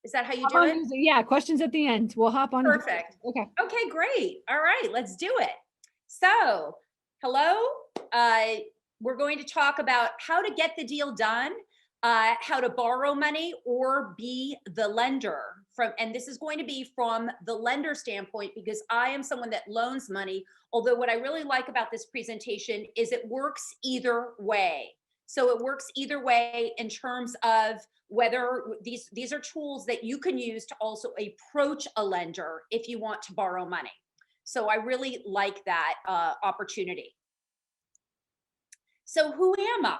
Is that how you Hop do on it? music. Yeah, questions at the end. We'll hop on and do Perfect. it. Okay. Okay, great. All right, let's do it. So, hello. Uh, we're going to talk about how to get the deal done, how to borrow money or be the lender and this is going to be from the lender standpoint because I am someone that loans money. Although what I really like about this presentation is it works either way. So it works either way in terms of whether these are tools that you can use to also approach a lender if you want to borrow money. So I really like that opportunity. So who am I?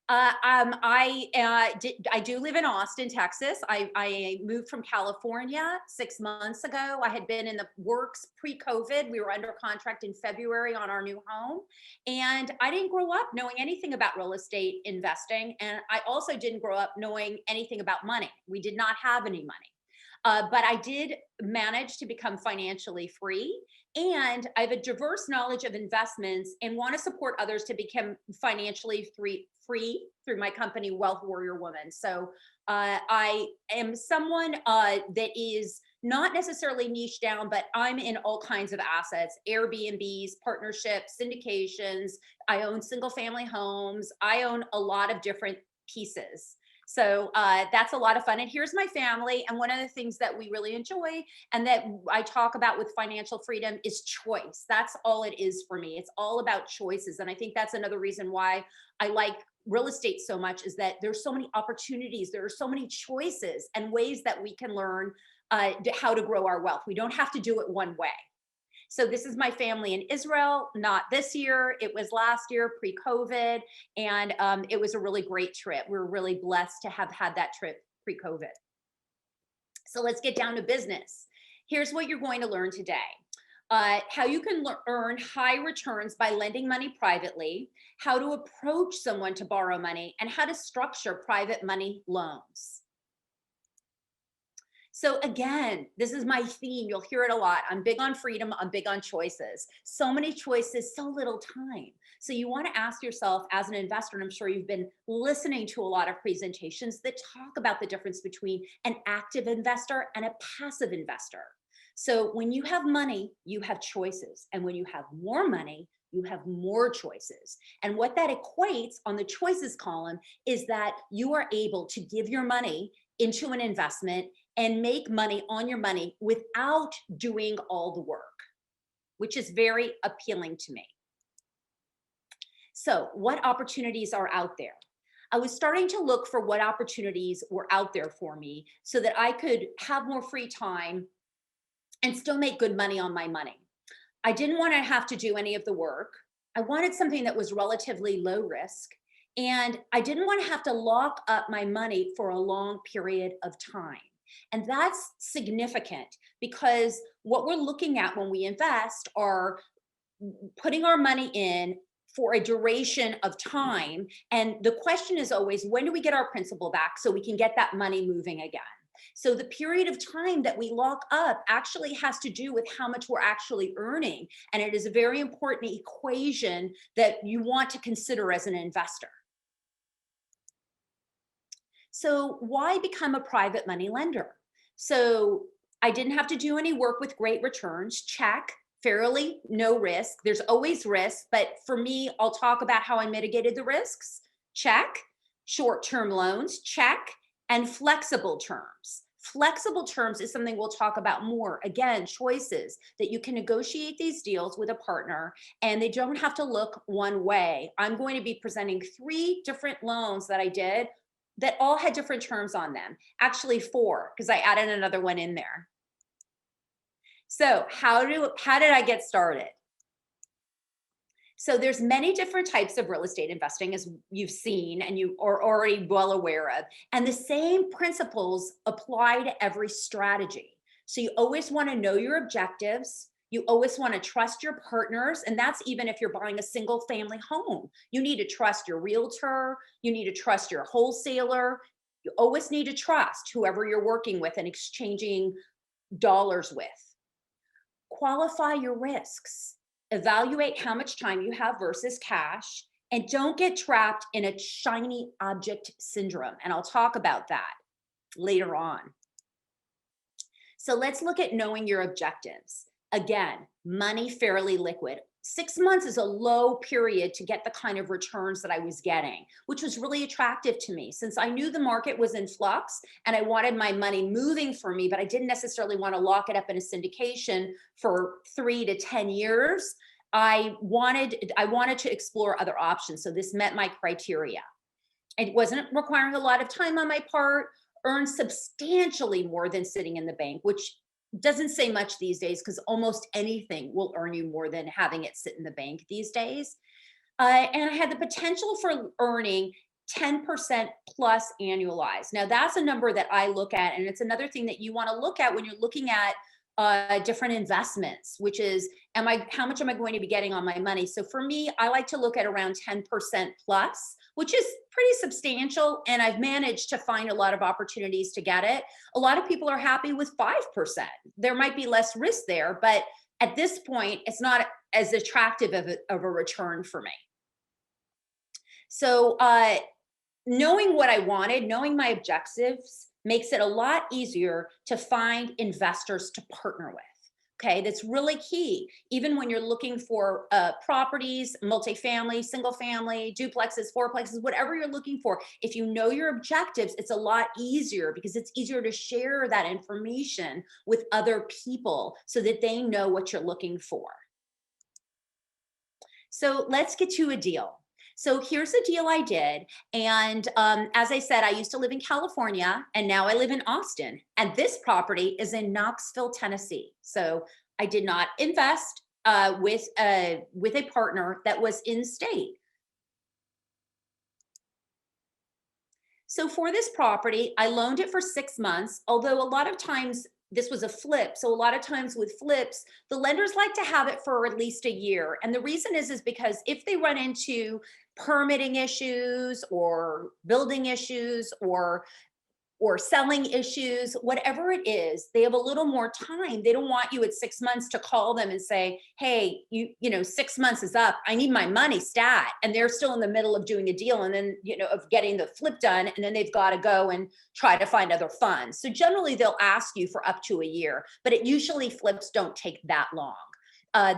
I do live in Austin, Texas. I moved from California 6 months ago. I had been in the works pre-COVID. We were under contract in February on our new home. And I didn't grow up knowing anything about real estate investing. And I also didn't grow up knowing anything about money. We did not have any money. But I did manage to become financially free. And I have a diverse knowledge of investments and want to support others to become financially free through my company, Wealth Warrior Woman. So I am someone that is not necessarily niche down, but I'm in all kinds of assets, Airbnbs, partnerships, syndications. I own single family homes. I own a lot of different pieces. So that's a lot of fun. And here's my family. And one of the things that we really enjoy and that I talk about with financial freedom is choice. That's all it is for me. It's all about choices. And I think that's another reason why I like real estate so much is that there's so many opportunities. There are so many choices and ways that we can learn how to grow our wealth. We don't have to do it one way. So this is my family in Israel, not this year. It was last year, pre-COVID, and it was a really great trip. We were really blessed to have had that trip pre-COVID. So let's get down to business. Here's what you're going to learn today. How you can earn high returns by lending money privately, how to approach someone to borrow money, and how to structure private money loans. So again, this is my theme. You'll hear it a lot. I'm big on freedom. I'm big on choices. So many choices, so little time. So you want to ask yourself as an investor, and I'm sure you've been listening to a lot of presentations that talk about the difference between an active investor and a passive investor. So when you have money, you have choices. And when you have more money, you have more choices. And what that equates on the choices column is that you are able to give your money into an investment and make money on your money without doing all the work, which is very appealing to me. So, what opportunities are out there? I was starting to look for what opportunities were out there for me so that I could have more free time and still make good money on my money. I didn't want to have to do any of the work. I wanted something that was relatively low risk. And I didn't want to have to lock up my money for a long period of time. And that's significant because what we're looking at when we invest are putting our money in for a duration of time. And the question is always, when do we get our principal back so we can get that money moving again? So the period of time that we lock up actually has to do with how much we're actually earning. And it is a very important equation that you want to consider as an investor. So why become a private money lender? So I didn't have to do any work with great returns. Check. Fairly no risk. There's always risk, but for me, I'll talk about how I mitigated the risks. Check. Short-term loans. Check. And flexible terms. Flexible terms is something we'll talk about more. Again, choices that you can negotiate these deals with a partner and they don't have to look one way. I'm going to be presenting 3 different loans that I did that all had different terms on them. Actually 4, because I added another one in there. So how did I get started? So there's many different types of real estate investing as you've seen and you are already well aware of. And the same principles apply to every strategy. So you always want to know your objectives. You always want to trust your partners. And that's even if you're buying a single family home. You need to trust your realtor. You need to trust your wholesaler. You always need to trust whoever you're working with and exchanging dollars with. Qualify your risks. Evaluate how much time you have versus cash, and don't get trapped in a shiny object syndrome. And I'll talk about that later on. So let's look at knowing your objectives. Again, money fairly liquid. 6 months is a low period to get the kind of returns that I was getting, which was really attractive to me since I knew the market was in flux and I wanted my money moving for me, but I didn't necessarily want to lock it up in a syndication for 3 to 10 years. I wanted to explore other options. So this met my criteria. It wasn't requiring a lot of time on my part, earned substantially more than sitting in the bank, which doesn't say much these days because almost anything will earn you more than having it sit in the bank these days. And I had the potential for earning 10% plus annualized. Now, that's a number that I look at, and it's another thing that you want to look at when you're looking at different investments, which is, how much am I going to be getting on my money? So for me, I like to look at around 10% plus, which is pretty substantial. And I've managed to find a lot of opportunities to get it. A lot of people are happy with 5%. There might be less risk there, but at this point, it's not as attractive of a return for me. So knowing what I wanted, knowing my objectives makes it a lot easier to find investors to partner with. Okay, that's really key. Even when you're looking for properties, multifamily, single family, duplexes, fourplexes, whatever you're looking for, if you know your objectives, it's a lot easier because it's easier to share that information with other people so that they know what you're looking for. So let's get to a deal. So here's a deal I did. And as I said, I used to live in California and now I live in Austin. And this property is in Knoxville, Tennessee. So I did not invest with a partner that was in state. So for this property, I loaned it for 6 months, although a lot of times this was a flip. So a lot of times with flips, the lenders like to have it for at least a year. And the reason is because if they run into permitting issues or building issues or selling issues, whatever it is, they have a little more time. They don't want you at 6 months to call them and say, hey, you know, 6 months is up. I need my money stat. And they're still in the middle of doing a deal and then, you know, of getting the flip done. And then they've got to go and try to find other funds. So generally they'll ask you for up to a year, but it usually flips don't take that long.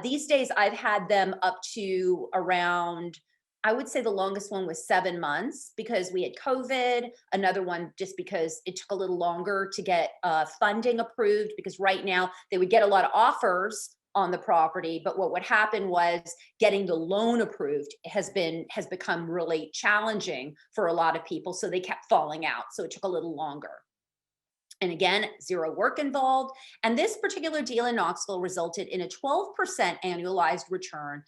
These days I've had them up to around, I would say the longest one was 7 months because we had COVID. Another one just because it took a little longer to get funding approved because right now they would get a lot of offers on the property, but what would happen was getting the loan approved has become really challenging for a lot of people. So they kept falling out. So it took a little longer. And again, zero work involved. And this particular deal in Knoxville resulted in a 12% annualized return.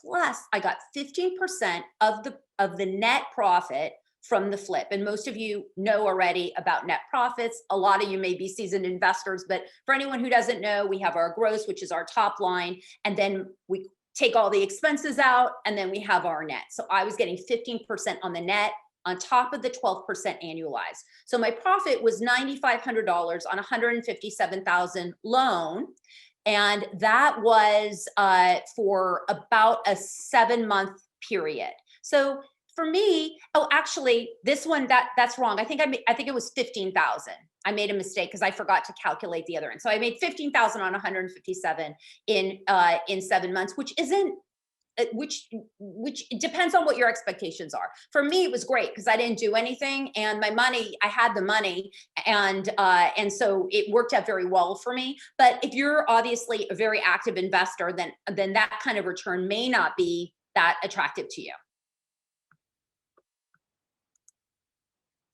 Plus, I got 15% of the net profit from the flip. And most of you know already about net profits. A lot of you may be seasoned investors, but for anyone who doesn't know, we have our gross, which is our top line, and then we take all the expenses out, and then we have our net. So I was getting 15% on the net on top of the 12% annualized. So my profit was $9,500 on $157,000 loan. And that was for about a 7-month period. So for me, oh, actually, this one that's wrong. I think it was 15,000. I made a mistake because I forgot to calculate the other end. So I made 15,000 on 157 in 7 months, which isn't which depends on what your expectations are. For me, it was great because I didn't do anything, and my money, I had the money, and so it worked out very well for me. But if you're obviously a very active investor, then that kind of return may not be that attractive to you.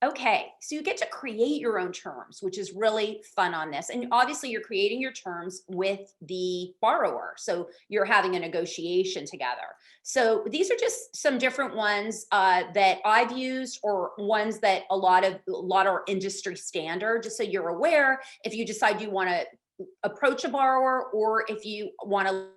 Okay, so you get to create your own terms, which is really fun on this. And obviously, you're creating your terms with the borrower. So you're having a negotiation together. So these are just some different ones that I've used, or ones that a lot are industry standard. Just so you're aware, if you decide you want to approach a borrower, or if you want to.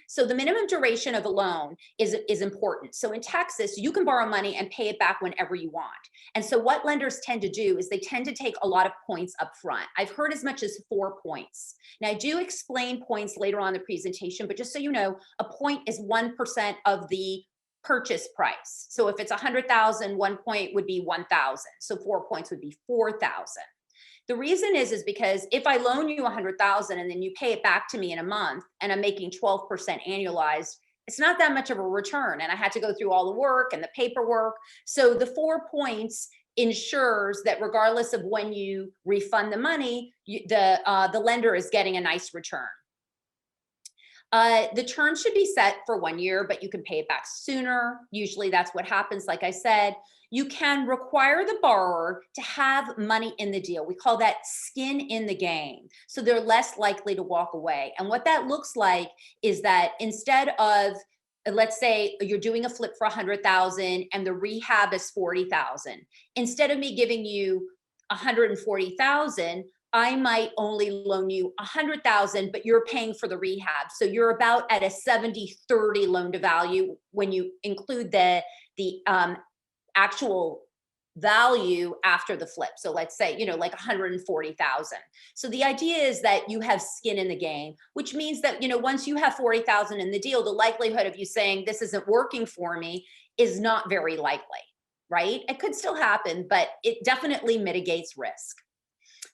So the minimum duration of a loan is important. So in Texas, you can borrow money and pay it back whenever you want. And so what lenders tend to do is they tend to take a lot of points up front. I've heard as much as 4 points. Now I do explain points later on in the presentation, but just so you know, a point is 1% of the purchase price. So if it's 100,000, 1 point would be 1,000. So 4 points would be 4,000. The reason is because if I loan you 100,000 and then you pay it back to me in a month and I'm making 12% annualized, it's not that much of a return. And I had to go through all the work and the paperwork. So the 4 points ensures that regardless of when you refund the money, the lender is getting a nice return. The term should be set for 1 year, but you can pay it back sooner. Usually that's what happens. Like I said, you can require the borrower to have money in the deal. We call that skin in the game. So they're less likely to walk away. And what that looks like is that instead of, let's say you're doing a flip for 100,000 and the rehab is 40,000, instead of me giving you 140,000, I might only loan you 100,000, but you're paying for the rehab. So you're about at a 70-30 loan to value when you include the actual value after the flip. So let's say, like 140,000. So the idea is that you have skin in the game, which means that, once you have 40,000 in the deal, the likelihood of you saying this isn't working for me is not very likely, right? It could still happen, but it definitely mitigates risk.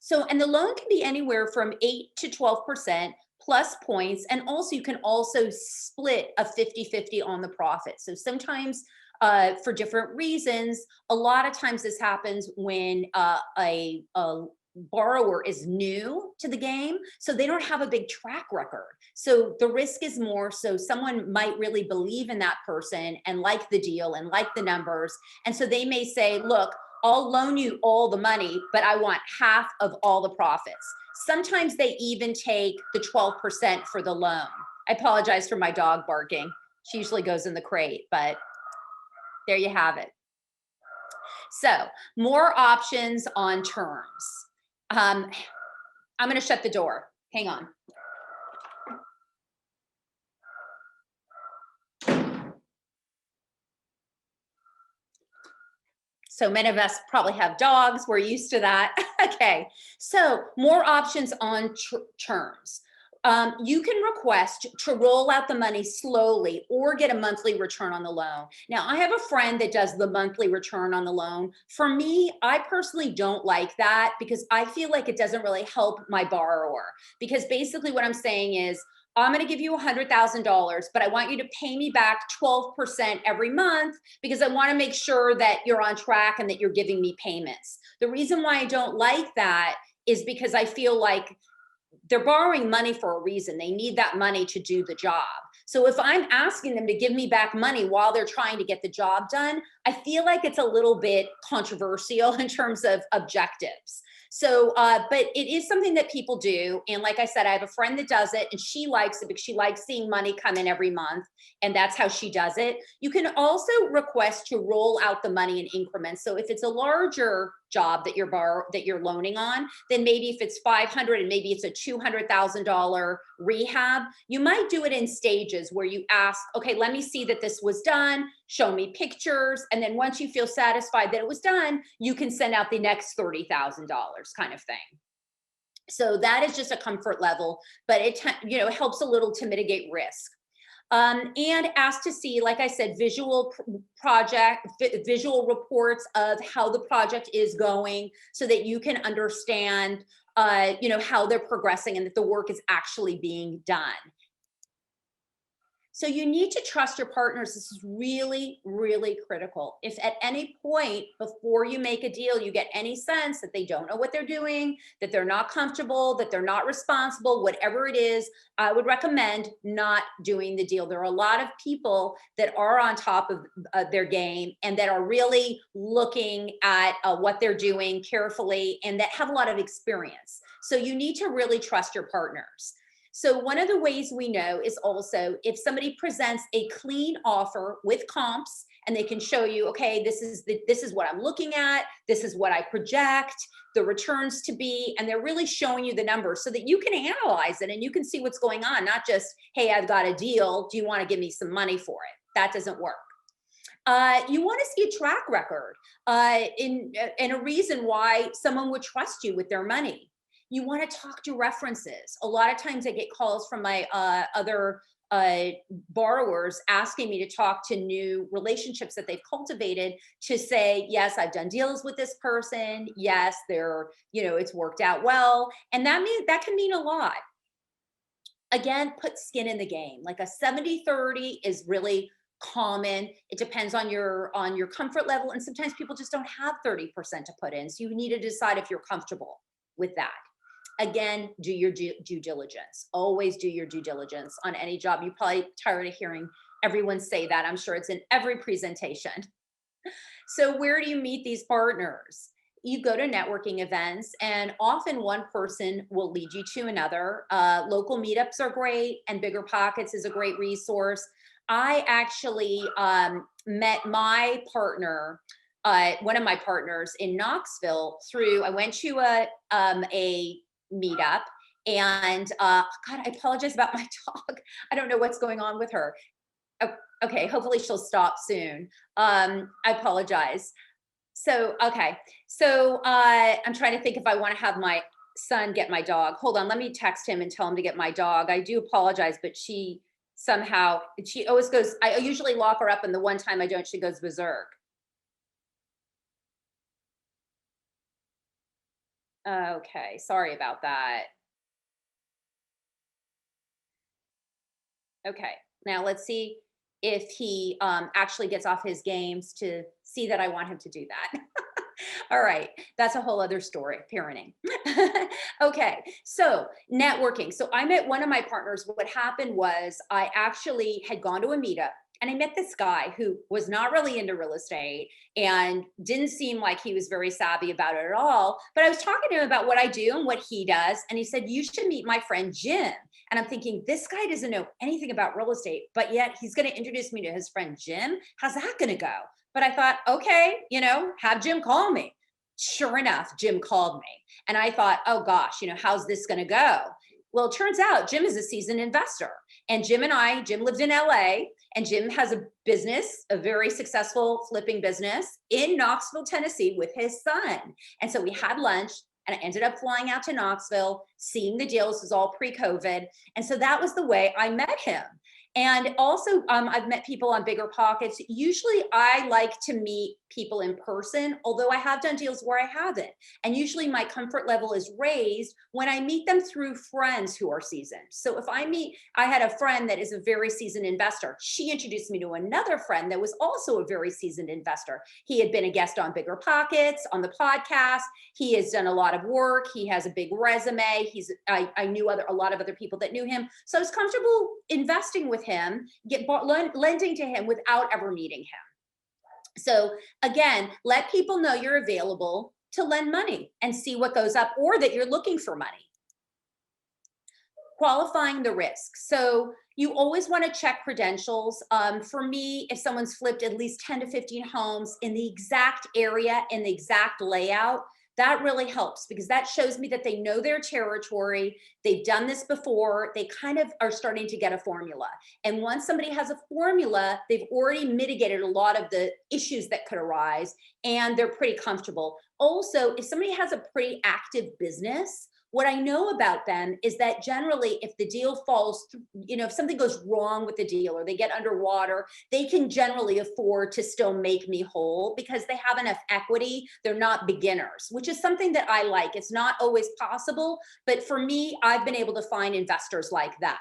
So, and the loan can be anywhere from 8 to 12% plus points. And also you can also split a 50-50 on the profit. So sometimes for different reasons, a lot of times this happens when a borrower is new to the game, so they don't have a big track record. So the risk is more, so someone might really believe in that person and like the deal and like the numbers. And so they may say, look, I'll loan you all the money, but I want half of all the profits. Sometimes they even take the 12% for the loan. I apologize for my dog barking. She usually goes in the crate, but there you have it. So more options on terms. I'm going to shut the door. Hang on. So many of us probably have dogs. We're used to that. Okay. So more options on terms. You can request to roll out the money slowly or get a monthly return on the loan. Now, I have a friend that does the monthly return on the loan. For me, I personally don't like that because I feel like it doesn't really help my borrower. Because basically what I'm saying is, I'm going to give you $100,000, but I want you to pay me back 12% every month because I want to make sure that you're on track and that you're giving me payments. The reason why I don't like that is because I feel like they're borrowing money for a reason. They need that money to do the job. So if I'm asking them to give me back money while they're trying to get the job done, I feel like it's a little bit controversial in terms of objectives. So, but it is something that people do. And like I said, I have a friend that does it and she likes it because she likes seeing money come in every month. And that's how she does it. You can also request to roll out the money in increments. So if it's a larger job that you're loaning on, then maybe if it's 500 and maybe it's a $200,000 rehab, you might do it in stages where you ask, okay, let me see that this was done, show me pictures, and then once you feel satisfied that it was done, you can send out the next $30,000 kind of thing. So that is just a comfort level, but it helps a little to mitigate risk. And asked to see, like I said, visual reports of how the project is going so that you can understand, how they're progressing and that the work is actually being done. So you need to trust your partners. This is really, really critical. If at any point before you make a deal, you get any sense that they don't know what they're doing, that they're not comfortable, that they're not responsible, whatever it is, I would recommend not doing the deal. There are a lot of people that are on top of their game and that are really looking at what they're doing carefully and that have a lot of experience. So you need to really trust your partners. So one of the ways we know is also if somebody presents a clean offer with comps and they can show you, okay, this is what I'm looking at, this is what I project the returns to be, and they're really showing you the numbers so that you can analyze it and you can see what's going on, not just, hey, I've got a deal, do you want to give me some money for it? That doesn't work. You want to see a track record and a reason why someone would trust you with their money. You want to talk to references. A lot of times I get calls from my other borrowers asking me to talk to new relationships that they've cultivated to say, yes, I've done deals with this person. Yes, it's worked out well. And that can mean a lot. Again, put skin in the game. Like a 70-30 is really common. It depends on your comfort level. And sometimes people just don't have 30% to put in. So you need to decide if you're comfortable with that. Again, do your due diligence. Always do your due diligence on any job. You're probably tired of hearing everyone say that. I'm sure it's in every presentation. So where do you meet these partners? You go to networking events, and often one person will lead you to another. Local meetups are great, and Bigger Pockets is a great resource. I actually met my partner, one of my partners in Knoxville I went to a meetup, and God, I apologize about my dog. I don't know what's going on with her. Okay, hopefully she'll stop soon. I apologize. Okay. I'm trying to think if I want to have my son get my dog. Hold on, let me text him and tell him to get my dog. I do apologize, but she always goes, I usually lock her up, and the one time I don't, she goes berserk. Okay, sorry about that. Okay, now let's see if he actually gets off his games to see that I want him to do that. All right, that's a whole other story, parenting. Okay, so networking. So I met one of my partners. What happened was I actually had gone to a meetup, and I met this guy who was not really into real estate and didn't seem like he was very savvy about it at all. But I was talking to him about what I do and what he does. And he said, "You should meet my friend Jim." And I'm thinking, this guy doesn't know anything about real estate, but yet he's going to introduce me to his friend Jim. How's that going to go? But I thought, okay, have Jim call me. Sure enough, Jim called me. And I thought, oh gosh, how's this going to go? Well, it turns out Jim is a seasoned investor. And Jim lives in LA, and Jim has a business, a very successful flipping business in Knoxville, Tennessee with his son. And so we had lunch, and I ended up flying out to Knoxville, seeing the deals. This was all pre-COVID. And so that was the way I met him. And also, I've met people on Bigger Pockets. Usually I like to meet people in person, although I have done deals where I haven't. And usually my comfort level is raised when I meet them through friends who are seasoned. So if I had a friend that is a very seasoned investor. She introduced me to another friend that was also a very seasoned investor. He had been a guest on Bigger Pockets on the podcast. He has done a lot of work. He has a big resume. I knew a lot of other people that knew him. So I was comfortable investing with him, lending to him without ever meeting him. So again, let people know you're available to lend money and see what goes up, or that you're looking for money. Qualifying the risk. So you always want to check credentials. For me, if someone's flipped at least 10 to 15 homes in the exact area, in the exact layout, that really helps, because that shows me that they know their territory. They've done this before. They kind of are starting to get a formula. And once somebody has a formula, they've already mitigated a lot of the issues that could arise, and they're pretty comfortable. Also, if somebody has a pretty active business, what I know about them is that generally, if the deal falls through, if something goes wrong with the deal or they get underwater, they can generally afford to still make me whole because they have enough equity. They're not beginners, which is something that I like. It's not always possible, but for me, I've been able to find investors like that.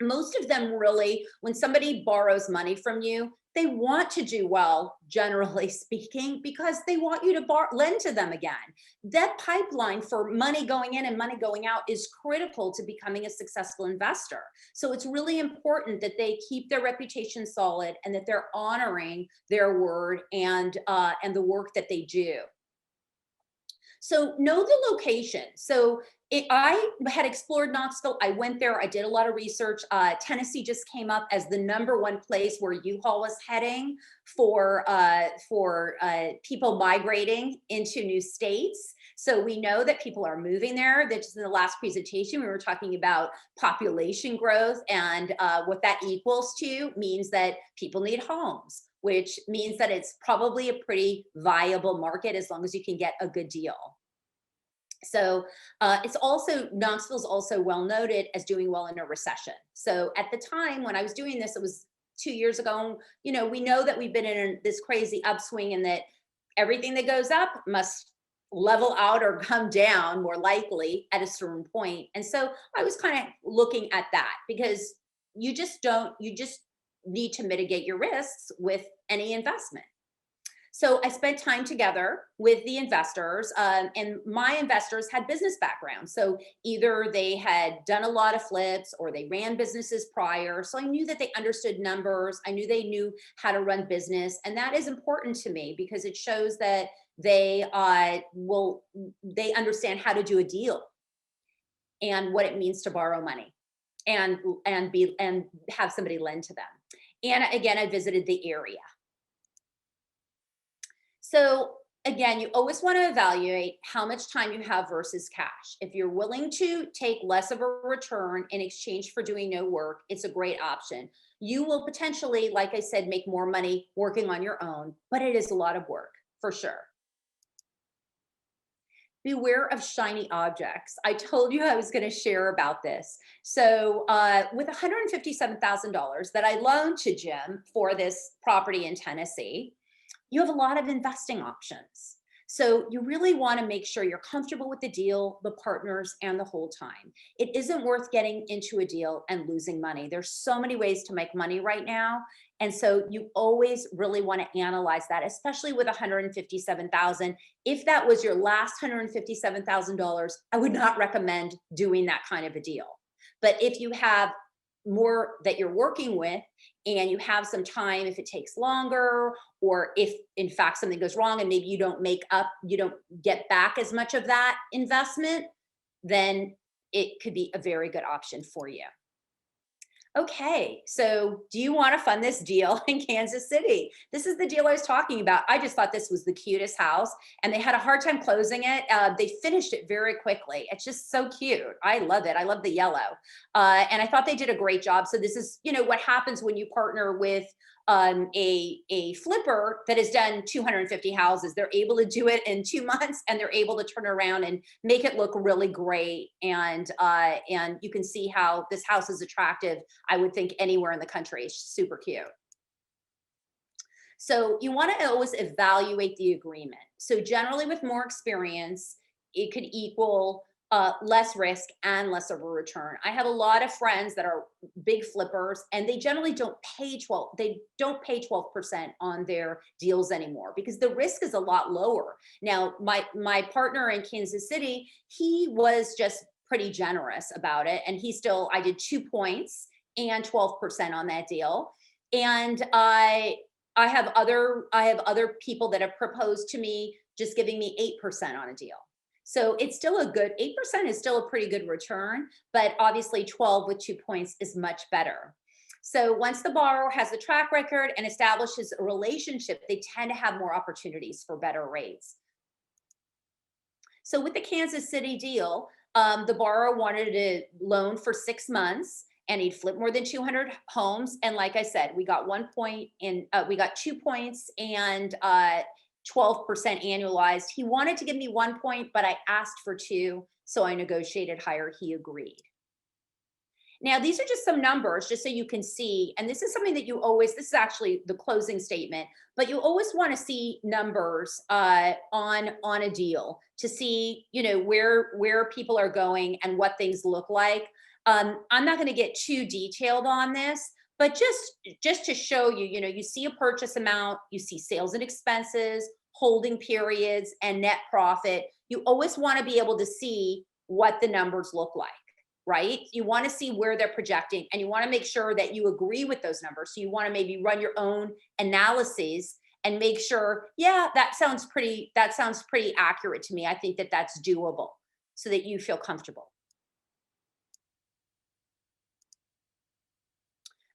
Most of them really, when somebody borrows money from you, they want to do well, generally speaking, because they want you to lend to them again. That pipeline for money going in and money going out is critical to becoming a successful investor. So it's really important that they keep their reputation solid and that they're honoring their word and the work that they do. So know the location. So I had explored Knoxville. I went there. I did a lot of research. Tennessee just came up as the #1 place where U-Haul was heading for people migrating into new states. So we know that people are moving there. That just in the last presentation, we were talking about population growth, and what that equals to means that people need homes, which means that it's probably a pretty viable market as long as you can get a good deal. So it's also, Knoxville's also well noted as doing well in a recession. So at the time when I was doing this, it was 2 years ago. You know, we know that we've been in this crazy upswing, and that everything that goes up must level out or come down more likely at a certain point. And so I was kind of looking at that, because you just need to mitigate your risks with any investment. So I spent time together with the investors, and my investors had business backgrounds. So either they had done a lot of flips or they ran businesses prior. So I knew that they understood numbers. I knew they knew how to run business, and that is important to me because it shows that they understand how to do a deal and what it means to borrow money and have somebody lend to them. And again, I visited the area. So again, you always want to evaluate how much time you have versus cash. If you're willing to take less of a return in exchange for doing no work, it's a great option. You will potentially, like I said, make more money working on your own, but it is a lot of work for sure. Beware of shiny objects. I told you I was going to share about this. So, with $157,000 that I loaned to Jim for this property in Tennessee, you have a lot of investing options. So you really want to make sure you're comfortable with the deal, the partners, and the whole time. It isn't worth getting into a deal and losing money. There's so many ways to make money right now. And so you always really want to analyze that, especially with 157,000. If that was your last $157,000, I would not recommend doing that kind of a deal. But if you have more that you're working with and you have some time, if it takes longer, or if in fact something goes wrong and maybe you don't get back as much of that investment, then it could be a very good option for you. Okay, so do you want to fund this deal in Kansas City? This is the deal I was talking about. I just thought this was the cutest house, and they had a hard time closing it. They finished it very quickly. It's just so cute. I love it. I love the yellow, and I thought they did a great job. So this is, what happens when you partner with a flipper that has done 250 houses. They're able to do it in 2 months, and they're able to turn around and make it look really great. And you can see how this house is attractive, I would think, anywhere in the country. It's super cute. So you want to always evaluate the agreement. So generally with more experience, it could equal less risk and less of a return. I have a lot of friends that are big flippers, and they generally don't pay 12% on their deals anymore because the risk is a lot lower. Now, my partner in Kansas City, he was just pretty generous about it, and I did 2 points and 12% on that deal. And I have other people that have proposed to me just giving me 8% on a deal. So it's still a good 8% is still a pretty good return, but obviously 12 with 2 points is much better. So once the borrower has a track record and establishes a relationship, they tend to have more opportunities for better rates. So with the Kansas City deal, the borrower wanted a loan for 6 months, and he'd flip more than 200 homes. And like I said, we got 1 point and we got 2 points and 12% annualized. He wanted to give me 1 point, but I asked for two, so I negotiated higher. He agreed. Now, these are just some numbers, just so you can see, and this is something that this is actually the closing statement, but you always want to see numbers on a deal to see, where people are going and what things look like. I'm not going to get too detailed on this, but just to show you, you see a purchase amount, you see sales and expenses, holding periods, and net profit. You always want to be able to see what the numbers look like, right? You want to see where they're projecting, and you want to make sure that you agree with those numbers. So you want to maybe run your own analyses and make sure, yeah, that sounds pretty accurate to me. I think that that's doable, so that you feel comfortable.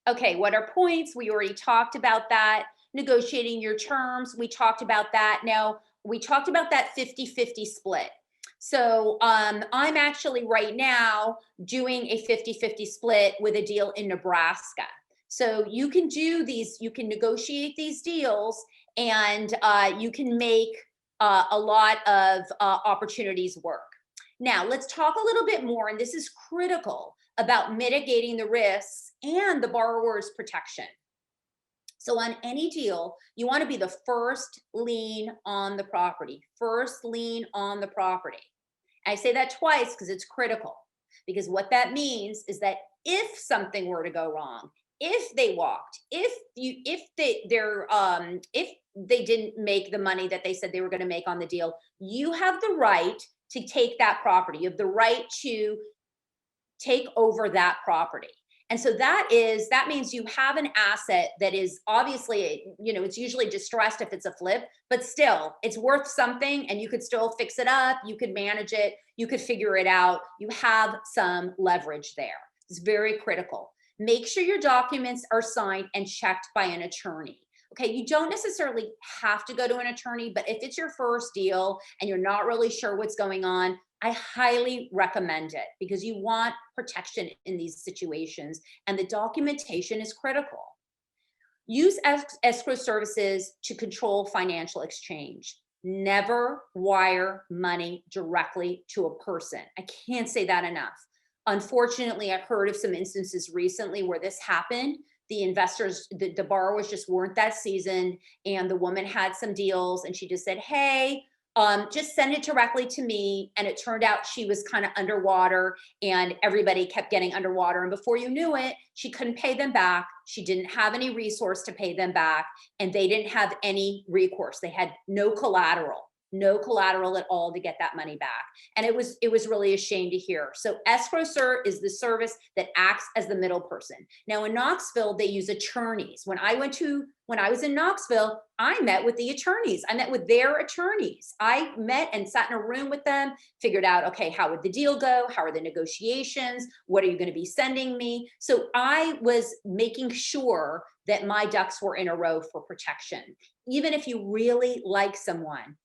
Okay, what are points? We already talked about that. Negotiating your terms, we talked about that. Now, we talked about that 50-50 split. So I'm actually right now doing a 50-50 split with a deal in Nebraska. So you can negotiate these deals, and you can make a lot of opportunities work. Now, let's talk a little bit more, and this is critical, about mitigating the risks and the borrower's protection. So on any deal, you want to be the first lien on the property, first lien on the property. I say that twice because it's critical. Because what that means is that if something were to go wrong, if they walked, if they didn't make the money that they said they were going to make on the deal, you have the right to take that property. You have the right to take over that property. And so that means you have an asset that is obviously, it's usually distressed if it's a flip, but still it's worth something and you could still fix it up, you could manage it, you could figure it out. You have some leverage there. It's very critical. Make sure your documents are signed and checked by an attorney. Okay, you don't necessarily have to go to an attorney, but if it's your first deal and you're not really sure what's going on, I highly recommend it because you want protection in these situations and the documentation is critical. Use escrow services to control financial exchange. Never wire money directly to a person. I can't say that enough. Unfortunately, I've heard of some instances recently where this happened. The investors, the borrowers just weren't that seasoned, and the woman had some deals and she just said, hey, just send it directly to me. And it turned out she was kind of underwater and everybody kept getting underwater. And before you knew it, she couldn't pay them back. She didn't have any resource to pay them back. And they didn't have any recourse. They had no collateral at all to get that money back. And it was really a shame to hear. So escrow is the service that acts as the middle person. Now in Knoxville, they use attorneys. When I was in Knoxville, I met with the attorneys. I met with their attorneys. I met and sat in a room with them, figured out, okay, how would the deal go? How are the negotiations? What are you going to be sending me? So I was making sure that my ducks were in a row for protection. Even if you really like someone,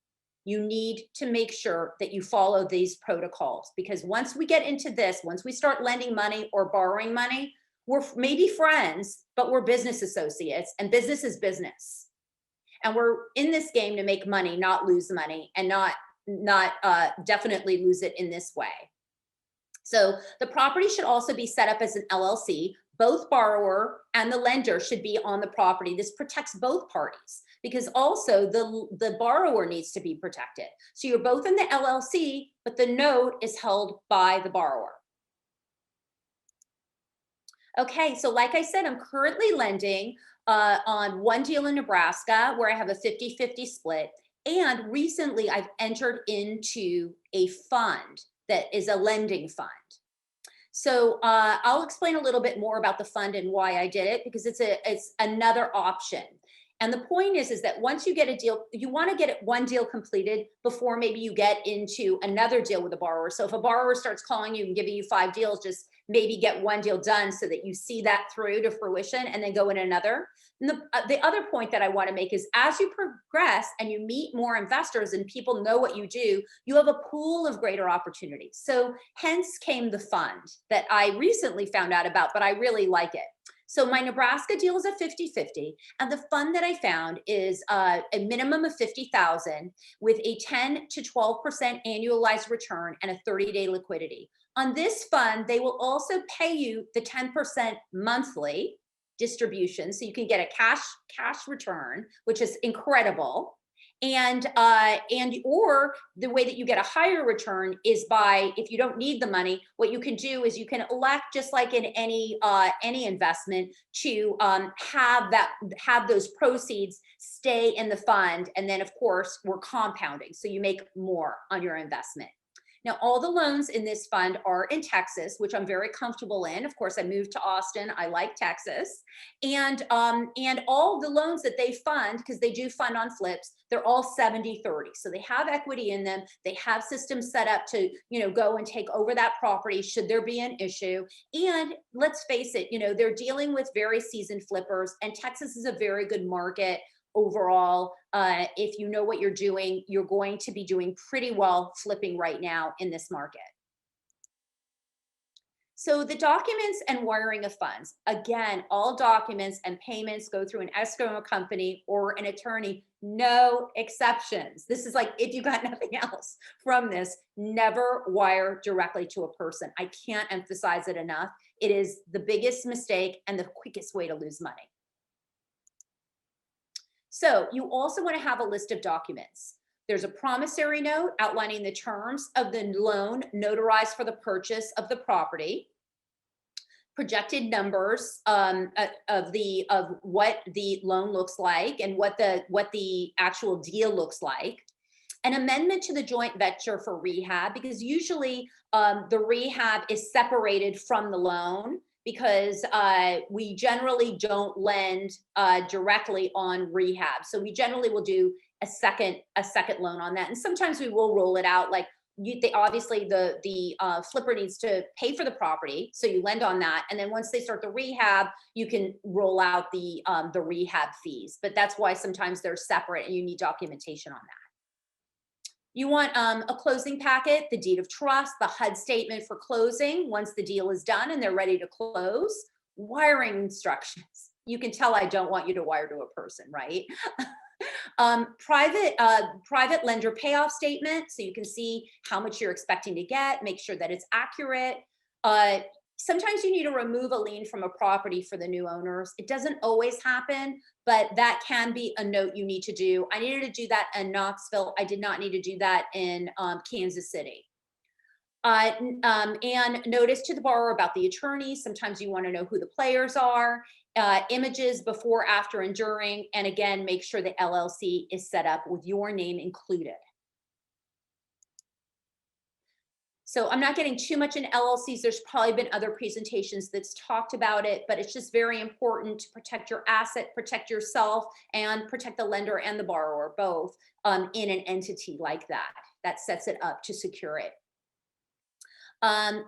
you need to make sure that you follow these protocols, because once we get into this, once we start lending money or borrowing money, we're maybe friends, but we're business associates, and business is business. And we're in this game to make money, not lose money, and not definitely lose it in this way. So the property should also be set up as an LLC. Both borrower and the lender should be on the property. This protects both parties because also the borrower needs to be protected. So you're both in the LLC, but the note is held by the borrower. Okay, so like I said, I'm currently lending on one deal in Nebraska where I have a 50-50 split. And recently I've entered into a fund that is a lending fund. So I'll explain a little bit more about the fund and why I did it, because it's another option. And the point is that once you get a deal, you want to get one deal completed before maybe you get into another deal with a borrower. So if a borrower starts calling you and giving you 5 deals, just maybe get one deal done so that you see that through to fruition and then go in another. And the other point that I want to make is as you progress and you meet more investors and people know what you do, you have a pool of greater opportunities. So hence came the fund that I recently found out about, but I really like it. So my Nebraska deal is a 50-50, and the fund that I found is a minimum of $50,000 with a 10 to 12% annualized return and a 30-day liquidity. On this fund, they will also pay you the 10% monthly distribution, so you can get a cash return, which is incredible. And or the way that you get a higher return is by, if you don't need the money, what you can do is you can elect, just like in any investment, to have those proceeds stay in the fund, and then of course we're compounding, so you make more on your investment. Now, all the loans in this fund are in Texas, which I'm very comfortable in. Of course, I moved to Austin. I like Texas. And all the loans that they fund, because they do fund on flips, they're all 70-30. So they have equity in them. They have systems set up to, go and take over that property should there be an issue. And let's face it, they're dealing with very seasoned flippers, and Texas is a very good market overall. If you know what you're doing, you're going to be doing pretty well flipping right now in this market. So the documents and wiring of funds, again, all documents and payments go through an escrow company or an attorney, no exceptions. This is like, if you got nothing else from this, never wire directly to a person. I can't emphasize it enough. It is the biggest mistake and the quickest way to lose money. So you also want to have a list of documents. There's a promissory note outlining the terms of the loan notarized for the purchase of the property, projected numbers of what the loan looks like and what the actual deal looks like. An amendment to the joint venture for rehab, because usually the rehab is separated from the loan, because we generally don't lend directly on rehab. So we generally will do a second loan on that, and sometimes we will roll it out. Like obviously the flipper needs to pay for the property, so you lend on that, and then once they start the rehab, you can roll out the rehab fees. But that's why sometimes they're separate, and you need documentation on that. You want a closing packet, the deed of trust, the HUD statement for closing once the deal is done and they're ready to close, wiring instructions. You can tell I don't want you to wire to a person, right? Private lender payoff statement, so you can see how much you're expecting to get, make sure that it's accurate. Sometimes you need to remove a lien from a property for the new owners. It doesn't always happen, but that can be a note you need to do. I needed to do that in Knoxville. I did not need to do that in Kansas City. And notice to the borrower about the attorney. Sometimes you want to know who the players are. Images before, after, and during. And again, make sure the LLC is set up with your name included. So I'm not getting too much in LLCs. There's probably been other presentations that's talked about it, but it's just very important to protect your asset, protect yourself, and protect the lender and the borrower both in an entity like that. That sets it up to secure it.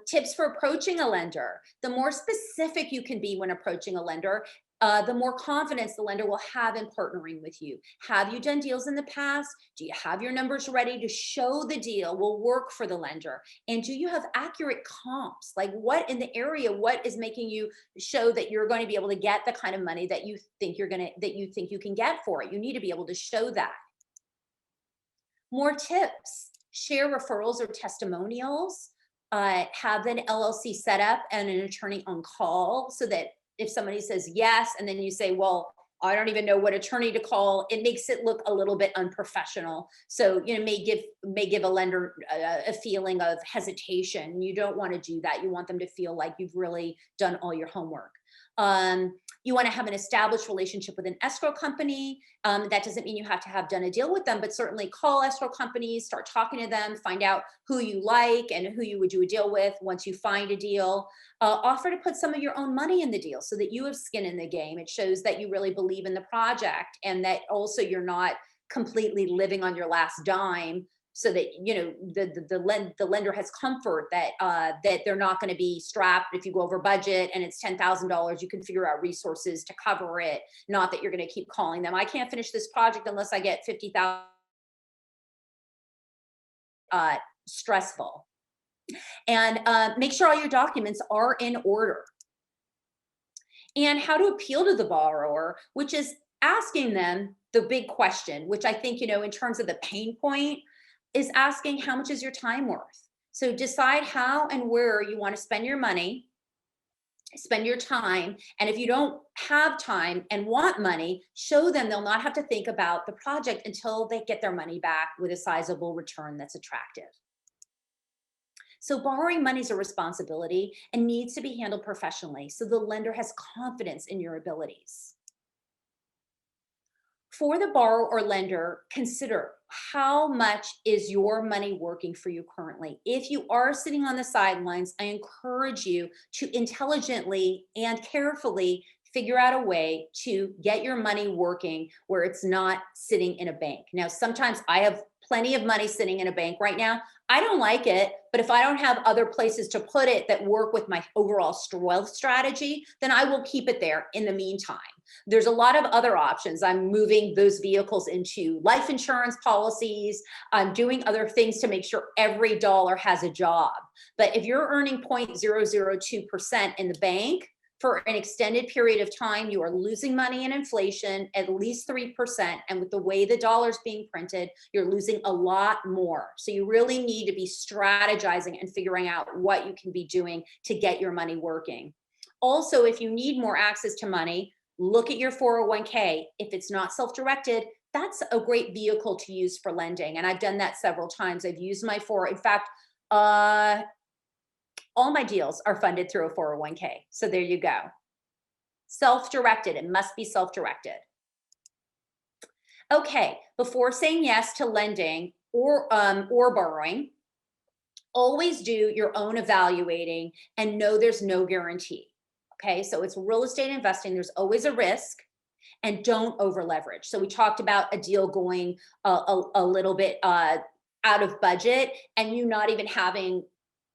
Tips for approaching a lender. The more specific you can be when approaching a lender, the more confidence the lender will have in partnering with you. Have you done deals in the past? Do you have your numbers ready to show the deal will work for the lender? And do you have accurate comps? Like what in the area, what is making you show that you're going to be able to get the kind of money that you think you can get for it? You need to be able to show that. More tips. Share referrals or testimonials. Have an LLC set up and an attorney on call, so that if somebody says yes, and then you say, well, I don't even know what attorney to call, it makes it look a little bit unprofessional. So, may give a lender a feeling of hesitation. You don't want to do that. You want them to feel like you've really done all your homework. You want to have an established relationship with an escrow company. That doesn't mean you have to have done a deal with them, but certainly call escrow companies, start talking to them, find out who you like and who you would do a deal with once you find a deal. Offer to put some of your own money in the deal so that you have skin in the game. It shows that you really believe in the project, and that also you're not completely living on your last dime, so that the lender has comfort that that they're not going to be strapped if you go over budget and it's $10,000. You can figure out resources to cover it. Not that you're going to keep calling them. I can't finish this project unless I get 50,000. Stressful. And make sure all your documents are in order. And how to appeal to the borrower, which is asking them the big question, which I think, in terms of the pain point, is asking how much is your time worth? So decide how and where you want to spend your money, spend your time. And if you don't have time and want money, show them they'll not have to think about the project until they get their money back with a sizable return that's attractive. So borrowing money is a responsibility and needs to be handled professionally, so the lender has confidence in your abilities. For the borrower or lender, consider how much is your money working for you currently. If you are sitting on the sidelines, I encourage you to intelligently and carefully figure out a way to get your money working where it's not sitting in a bank. Now, sometimes I have plenty of money sitting in a bank right now. I don't like it, but if I don't have other places to put it that work with my overall wealth strategy, then I will keep it there in the meantime. There's a lot of other options. I'm moving those vehicles into life insurance policies. I'm doing other things to make sure every dollar has a job. But if you're earning 0.002% in the bank for an extended period of time, you are losing money in inflation, at least 3%. And with the way the dollar's being printed, you're losing a lot more. So you really need to be strategizing and figuring out what you can be doing to get your money working. Also, if you need more access to money, look at your 401k. If it's not self-directed, that's a great vehicle to use for lending. And I've done that several times. I've used my in fact, all my deals are funded through a 401k. So there you go. Self-directed, it must be self-directed. Okay, before saying yes to lending or borrowing, always do your own evaluating and know there's no guarantee. Okay, so it's real estate investing, there's always a risk, and don't over leverage. So we talked about a deal going a little bit out of budget and you not even having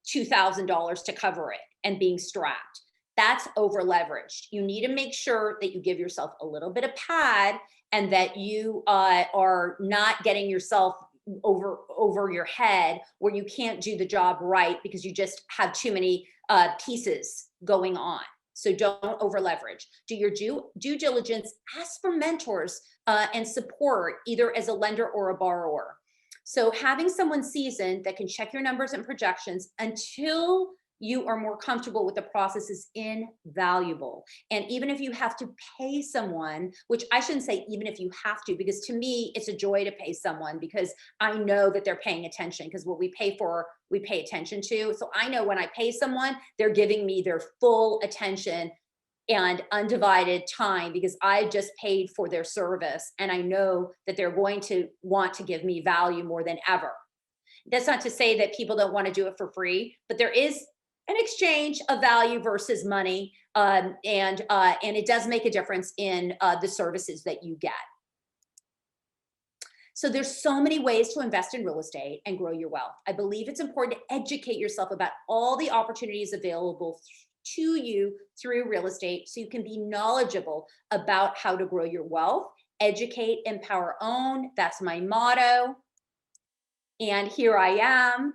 $2,000 to cover it and being strapped. That's over leveraged. You need to make sure that you give yourself a little bit of pad and that you are not getting yourself over your head where you can't do the job right because you just have too many pieces going on. So don't over leverage. Do your due diligence, ask for mentors and support either as a lender or a borrower. So having someone seasoned that can check your numbers and projections until you are more comfortable with the process is invaluable. And even if you have to pay someone, which I shouldn't say even if you have to, because to me, it's a joy to pay someone because I know that they're paying attention because what we pay for, we pay attention to. So I know when I pay someone, they're giving me their full attention and undivided time because I just paid for their service. And I know that they're going to want to give me value more than ever. That's not to say that people don't want to do it for free, but there is an exchange of value versus money. And it does make a difference in the services that you get. So there's so many ways to invest in real estate and grow your wealth. I believe it's important to educate yourself about all the opportunities available to you through real estate so you can be knowledgeable about how to grow your wealth. Educate, empower, own. That's my motto. And here I am.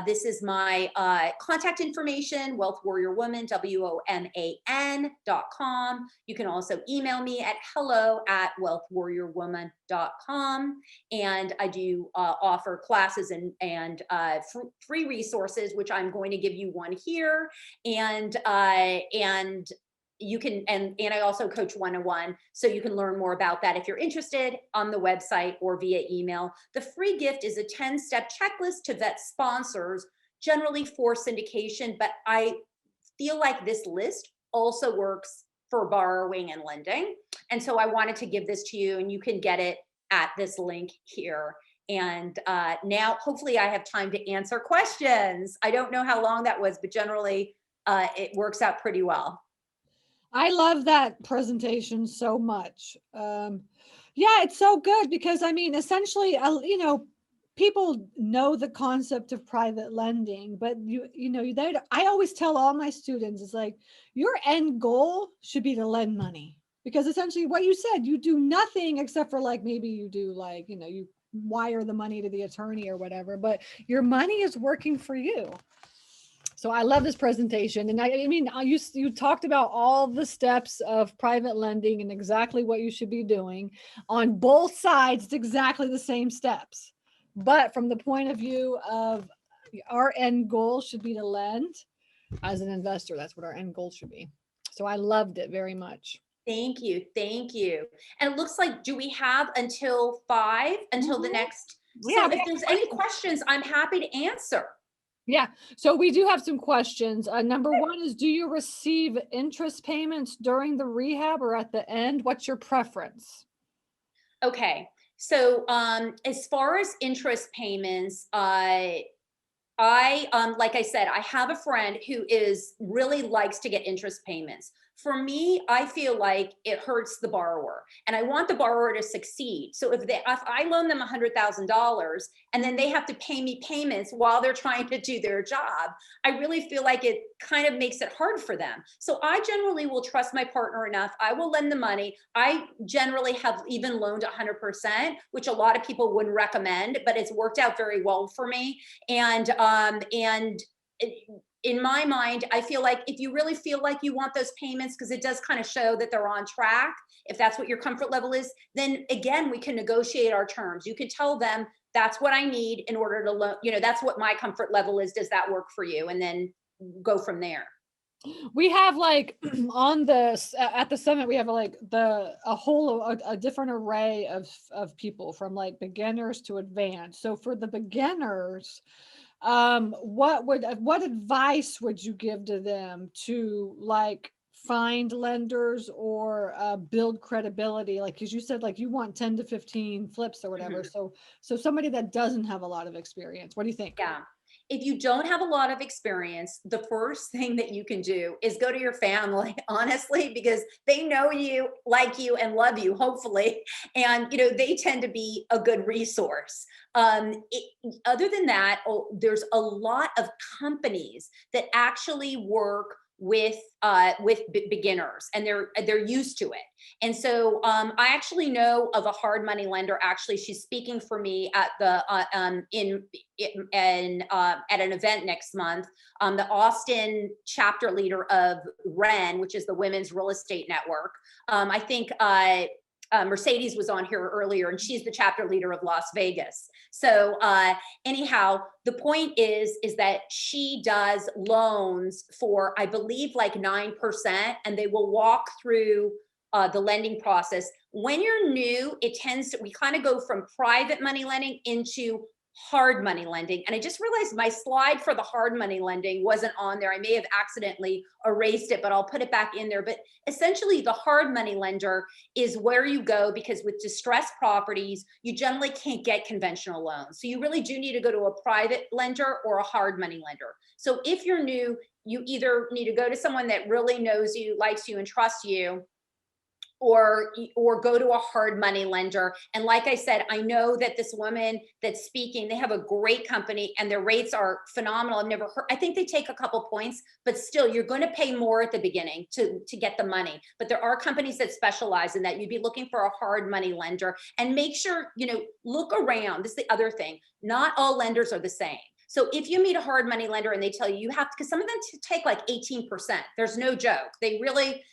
This is my contact information, Wealth Warrior Woman, WOMAN.com. You can also email me at hello@wealthwarriorwoman.com. And I do offer classes and free resources, which I'm going to give you one here. And you can, and I also coach one-on-one, so you can learn more about that if you're interested on the website or via email. The free gift is a 10-step checklist to vet sponsors, generally for syndication, but I feel like this list also works for borrowing and lending. And so I wanted to give this to you, and you can get it at this link here. And now hopefully I have time to answer questions. I don't know how long that was, but generally it works out pretty well. I love that presentation so much. Yeah, it's so good because I mean, essentially, people know the concept of private lending, but I always tell all my students, it's like your end goal should be to lend money because essentially what you said, you do nothing except for like, maybe you do like, you wire the money to the attorney or whatever, but your money is working for you. So I love this presentation. And I mean, you talked about all the steps of private lending and exactly what you should be doing on both sides. It's exactly the same steps, but from the point of view of our end goal should be to lend as an investor. That's what our end goal should be. So I loved it very much. Thank you. Thank you. And it looks like, do we have until 5 until the next? Yeah, So if there's any questions, I'm happy to answer. Yeah. So we do have some questions. Number one is, do you receive interest payments during the rehab or at the end? What's your preference? Okay. So as far as interest payments, like I said, I have a friend who really likes to get interest payments. For me, I feel like it hurts the borrower, and I want the borrower to succeed. So if I loan them $100,000 and then they have to pay me payments while they're trying to do their job, I really feel like it kind of makes it hard for them. So I generally will trust my partner enough. I will lend the money. I generally have even loaned 100%, which a lot of people wouldn't recommend, but it's worked out very well for me. And in my mind, I feel like if you really feel like you want those payments, because it does kind of show that they're on track, if that's what your comfort level is, then again, we can negotiate our terms. You can tell them that's what I need in order to loan, that's what my comfort level is. Does that work for you? And then go from there. We have like on at the summit, we have like a whole a different array of people from like beginners to advanced. So for the beginners, what advice would you give to them to like find lenders or build credibility? Like, as you said, like you want 10 to 15 flips or whatever. Mhm. So somebody that doesn't have a lot of experience, what do you think? Yeah. If you don't have a lot of experience, the first thing that you can do is go to your family, honestly, because they know you, like you, and love you, hopefully. And, they tend to be a good resource. Other than that, there's a lot of companies that actually work with beginners, and they're used to it. And so I actually know of a hard money lender. Actually, she's speaking for me at the at an event next month. The Austin chapter leader of REN, which is the Women's Real Estate Network. I think Mercedes was on here earlier, and she's the chapter leader of Las Vegas. So anyhow, the point is that she does loans for, I believe, like 9%, and they will walk through the lending process. When you're new, we kind of go from private money lending into hard money lending. And I just realized my slide for the hard money lending wasn't on there. I may have accidentally erased it, but I'll put it back in there. But essentially, the hard money lender is where you go, because with distressed properties, you generally can't get conventional loans. So you really do need to go to a private lender or a hard money lender. So if you're new, you either need to go to someone that really knows you, likes you, and trusts you, or go to a hard money lender. And like I said, I know that this woman that's speaking, they have a great company and their rates are phenomenal. I've never heard, I think they take a couple points, but still you're going to pay more at the beginning to get the money. But there are companies that specialize in that. You'd be looking for a hard money lender, and make sure, look around. This is the other thing. Not all lenders are the same. So if you meet a hard money lender and they tell you have to, because some of them take like 18%, there's no joke. They really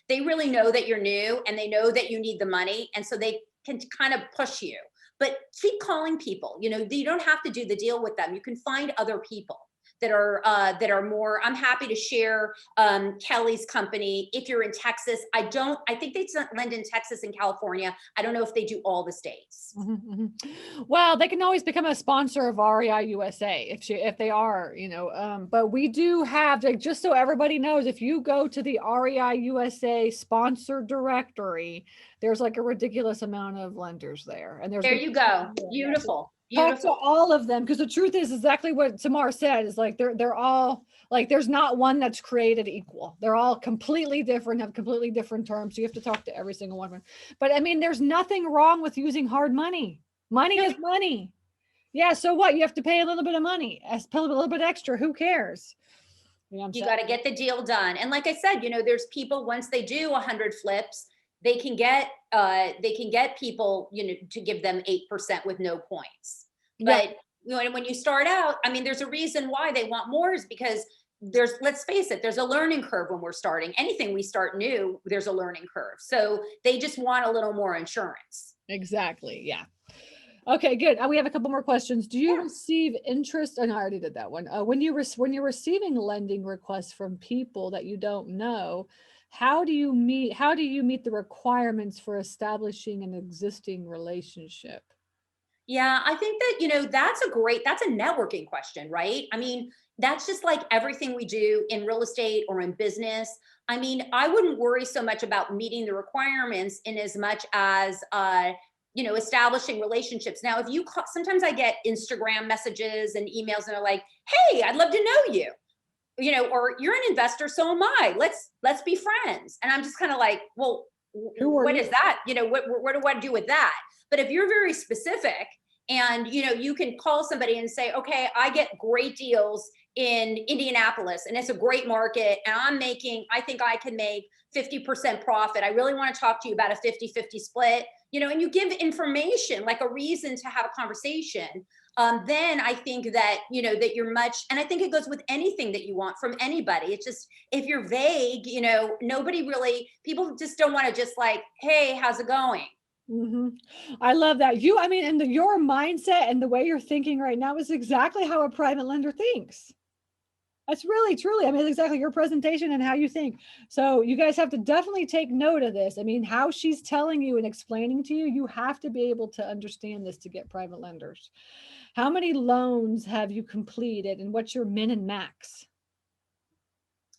know that you're new, and they know that you need the money. And so they can kind of push you, but keep calling people. You don't have to do the deal with them. You can find other people that are more. I'm happy to share Kelly's company. If you're in Texas, I think they lend in Texas and California. I don't know if they do all the states. Well, they can always become a sponsor of REI USA if they are, but we do have, like, just so everybody knows, if you go to the REI USA sponsor directory, there's like a ridiculous amount of lenders there. And There you go. Beautiful. Talk to all of them, because the truth is exactly what Tamar said, is like they're all like, there's not one that's created equal. They're all completely different, have completely different terms. So you have to talk to every single one of them. But I mean, there's nothing wrong with using hard money. Money is money. Yeah. So what? You have to pay a little bit of money, pay a little bit extra. Who cares? You got to get the deal done. And like I said, there's people, once they do 100 flips, they can get people, to give them 8% with no points. Yeah. But when you start out, I mean, there's a reason why they want more, is because let's face it, there's a learning curve when we're starting. Anything we start new, there's a learning curve. So they just want a little more insurance. Exactly. Yeah. Okay, good. We have a couple more questions. Do you receive interest? And I already did that one. When you're receiving lending requests from people that you don't know, how do you meet the requirements for establishing an existing relationship? Yeah, I think that, that's a networking question, right? I mean, that's just like everything we do in real estate or in business. I mean, I wouldn't worry so much about meeting the requirements in as much as, establishing relationships. Now, if sometimes I get Instagram messages and emails, and they're like, "Hey, I'd love to know you." or you're an investor, so am I. Let's be friends. And I'm just kind of like, well, Who are what is you? that? What do I do with that? But if you're very specific and you can call somebody and say, okay, I get great deals in Indianapolis and it's a great market and I think I can make 50% profit. I really want to talk to you about a 50-50 split, and you give information, like a reason to have a conversation. Then I think that, that you're and I think it goes with anything that you want from anybody. It's just, if you're vague, people just don't want to just like, hey, how's it going? Hmm. I love that. I mean, and your mindset and the way you're thinking right now is exactly how a private lender thinks. That's really, truly, I mean, exactly your presentation and how you think. So you guys have to definitely take note of this. I mean, how she's telling you and explaining to you, you have to be able to understand this to get private lenders. How many loans have you completed and what's your min and max?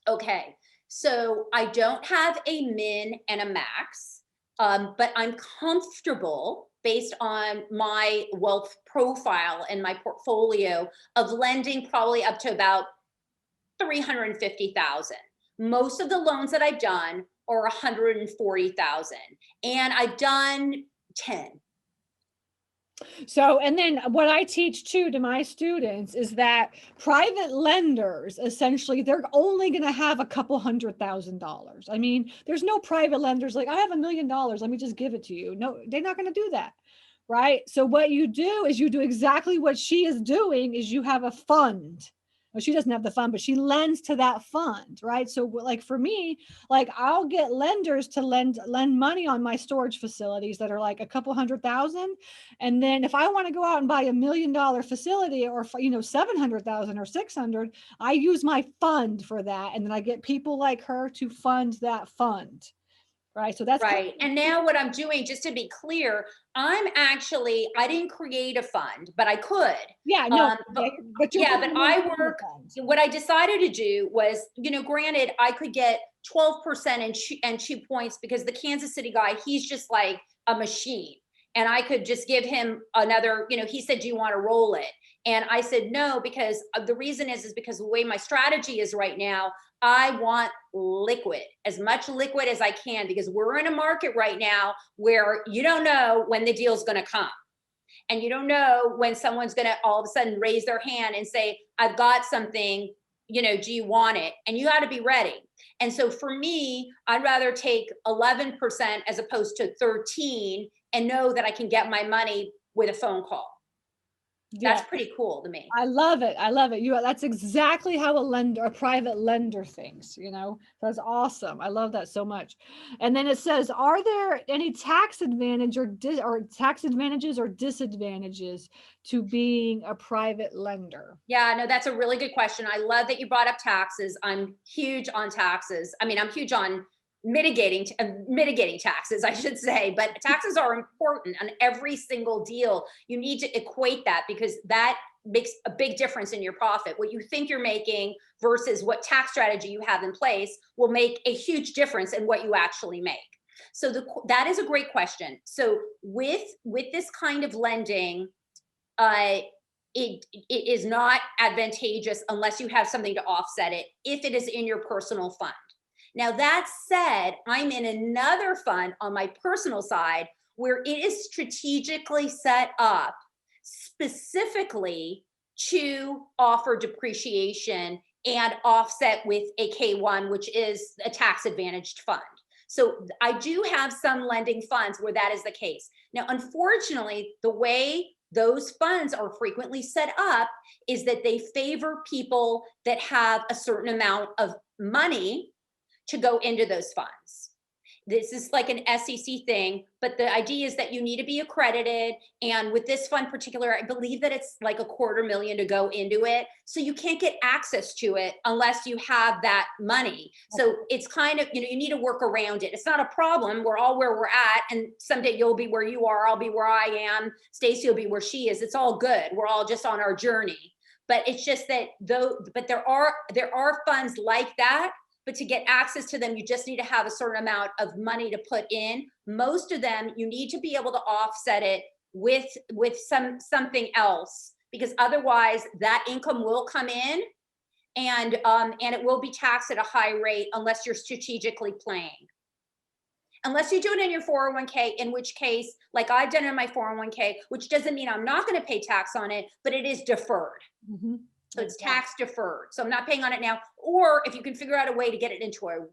Okay. So I don't have a min and a max, but I'm comfortable based on my wealth profile and my portfolio of lending probably up to about 350,000. Most of the loans that I've done are 140,000, and I've done 10. So, and then what I teach too to my students is that private lenders, essentially, they're only going to have a couple $100,000. I mean, there's no private lenders like, I have $1 million, let me just give it to you. No, they're not going to do that. Right. So what you do is you do exactly what she is doing is you have a fund. Well, she doesn't have the fund, but she lends to that fund, right? So like for me, like I'll get lenders to lend money on my storage facilities that are like a couple 100,000. And then if I want to go out and buy $1 million facility or 700,000 or 600, I use my fund for that. And then I get people like her to fund that fund. Right. So that's kind Right. of, And now what I'm doing, just to be clear, I didn't create a fund, but I could. yeah, no, Um, but but you're yeah, putting but them in I the work, fund. what I decided to do was, granted, I could get 12% and 2 points because the Kansas City guy, he's just like a machine. And I could just give him another, he said, do you want to roll it? And I said, no, because the reason is because the way my strategy is right now, I want liquid, as much liquid as I can, because we're in a market right now where you don't know when the deal's going to come. And you don't know when someone's going to all of a sudden raise their hand and say, I've got something, do you want it? And you got to be ready. And so for me, I'd rather take 11% as opposed to 13 and know that I can get my money with a phone call. Yeah. That's pretty cool to me. I love it. I love it. That's exactly how a private lender thinks. That's awesome. I love that so much. And then it says, are there any tax advantage or tax advantages or disadvantages to being a private lender? Yeah, no, that's a really good question. I love that you brought up taxes. I'm huge on taxes. I mean, I'm huge on mitigating taxes, I should say, but taxes are important on every single deal. You need to equate that because that makes a big difference in your profit. What you think you're making versus what tax strategy you have in place will make a huge difference in what you actually make. So that is a great question. So with this kind of lending, uh, it is not advantageous unless you have something to offset it if it is in your personal fund. Now, that said, I'm in another fund on my personal side where it is strategically set up specifically to offer depreciation and offset with a K1, which is a tax advantaged fund. So I do have some lending funds where that is the case. Now, unfortunately, the way those funds are frequently set up is that they favor people that have a certain amount of money to go into those funds. This is like an SEC thing, but the idea is that you need to be accredited. And with this fund particular, I believe that it's like $250,000 to go into it. So you can't get access to it unless you have that money. So it's kind of, you need to work around it. It's not a problem. We're all where we're at. And someday you'll be where you are. I'll be where I am. Stacy will be where she is. It's all good. We're all just on our journey. But it's just that but there are funds like that. But to get access to them, you just need to have a certain amount of money to put in. Most of them, you need to be able to offset it with something else, because otherwise that income will come in and it will be taxed at a high rate unless you're strategically playing. Unless you do it in your 401k, in which case, like I've done in my 401k, which doesn't mean I'm not going to pay tax on it, but it is deferred. Mhm. So it's Exactly. tax deferred. So I'm not paying on it now. Or if you can figure out a way to get it into a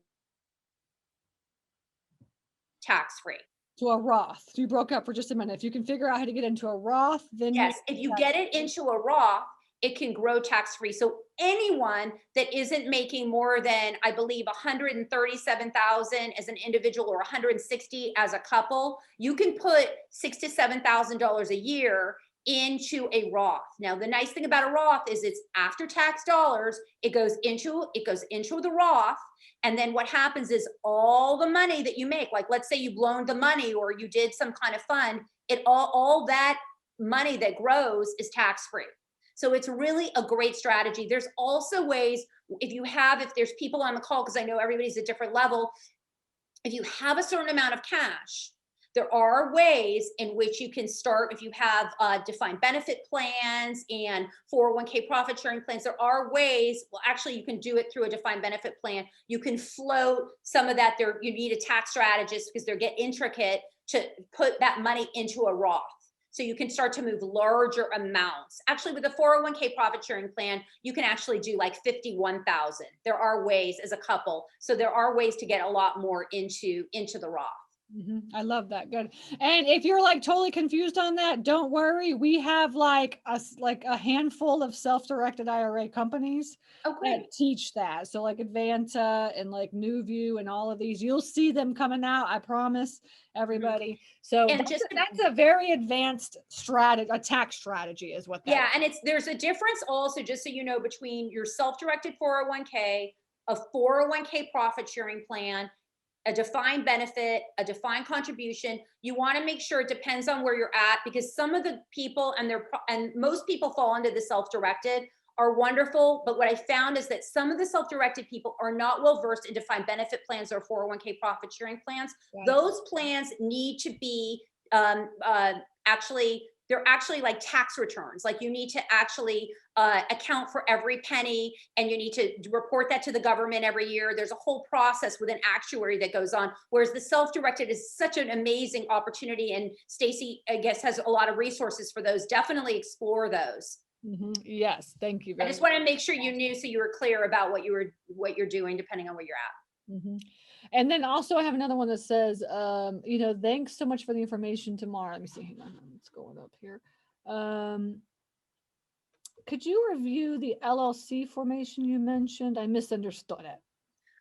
tax free. To a Roth. You broke up for just a minute. If you can figure out how to get into a Roth, then Yes, if you get it into a Roth, it can grow tax free. So anyone that isn't making more than, I believe, 137,000 as an individual or 160 as a couple, you can put $6,000 to $7,000 a year into a Roth. Now, the nice thing about a Roth is it's after tax dollars. It goes into the Roth, and then what happens is all the money that you make, like let's say you loaned the money or you did some kind of fund, it all that money that grows is tax free. So it's really a great strategy. There's also ways, if there's people on the call, because I know everybody's at different level, if you have a certain amount of cash, there are ways in which you can start. If you have defined benefit plans and 401k profit sharing plans, there are ways. Well, actually, you can do it through a defined benefit plan. You can float some of that. There, you need a tax strategist because they get intricate to put that money into a Roth. So you can start to move larger amounts. Actually, with a 401k profit sharing plan, you can actually do like 51,000. There are ways as a couple. So there are ways to get a lot more into the Roth. I love that. Good. And if you're like totally confused on that, don't worry. We have like a handful of self-directed IRA companies Oh, that great. teach that. So like Advanta and like New View and all of these, you'll see them coming out. I promise everybody. So And just to, that's a very advanced strategy, a tax strategy is what that yeah, is. and there's a difference also, just so you know, between your self-directed 401k, a 401k profit sharing plan, a defined benefit, a defined contribution. You want to make sure it depends on where you're at, because some of the people and most people fall into the self-directed are wonderful. But what I found is that some of the self-directed people are not well versed in defined benefit plans or 401k profit sharing plans. Right. Those plans need to be actually, they're actually like tax returns. Like you need to actually account for every penny, and you need to report that to the government every year. There's a whole process with an actuary that goes on, whereas the self-directed is such an amazing opportunity. And Stacy, I guess, has a lot of resources for those. Definitely explore those. Yes, thank you I very just much. want to make sure you knew, so you were clear about what you're doing, depending on where you're at. And then also I have another one that says, thanks so much for the information, Tamar. Let me see. Hang on. It's going up here. Could you review the LLC formation you mentioned? I misunderstood it.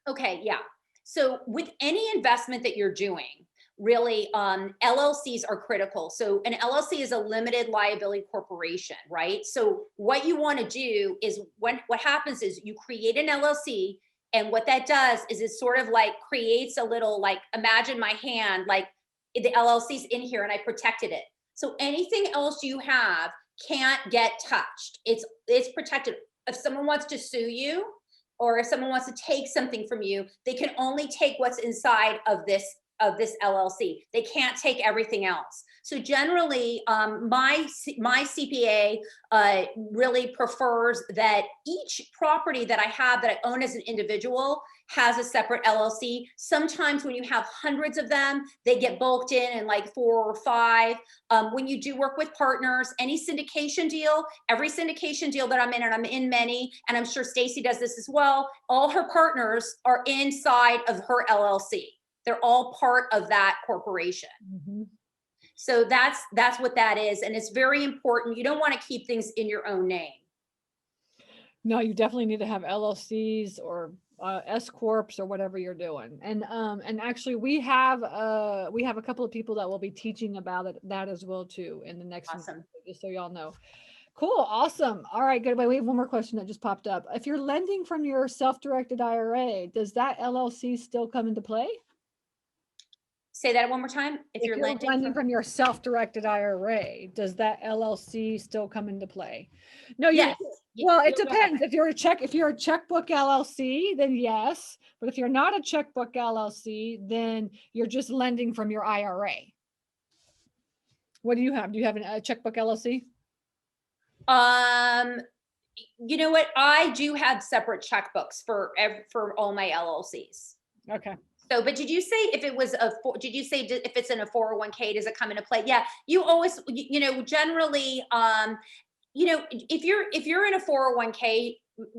Okay, yeah. So with any investment that you're doing, really, LLCs are critical. So an LLC is a limited liability corporation, right? So what you want to do is, what happens is you create an LLC, and what that does is it sort of like creates a little, like, imagine my hand, like the LLC's in here and I protected it. So anything else you have can't get touched. It's protected. If someone wants to sue you, or if someone wants to take something from you, they can only take what's inside of this LLC. They can't take everything else. So generally, my CPA really prefers that each property that I have that I own as an individual has a separate LLC. Sometimes when you have hundreds of them, they get bulked in like 4 or 5. When you do work with partners, any syndication deal, every syndication deal that I'm in, and I'm in many, and I'm sure Stacy does this as well, all her partners are inside of her LLC. They're all part of that corporation. So that's what that is. And it's very important. You don't want to keep things in your own name. No, you definitely need to have LLCs or S corps or whatever you're doing. And actually we have a couple of people that will be teaching about that as well too in the next Awesome. video, just so y'all know. Cool. Awesome. All right, good. Wait, we have one more question that just popped up. If you're lending from your self-directed IRA, does that LLC still come into play? Say that one more time. If you're lending from your self-directed IRA, does that LLC still come into play? No, yes. Well, it depends. If you're a checkbook LLC, then yes. But if you're not a checkbook LLC, then you're just lending from your IRA. What do you have? Do you have a checkbook LLC? You know what? I do have separate checkbooks for all my LLCs. Okay. So, but did you say if it was did you say if it's in a 401k, does it come into play? Yeah, you always, generally, if you're in a 401k,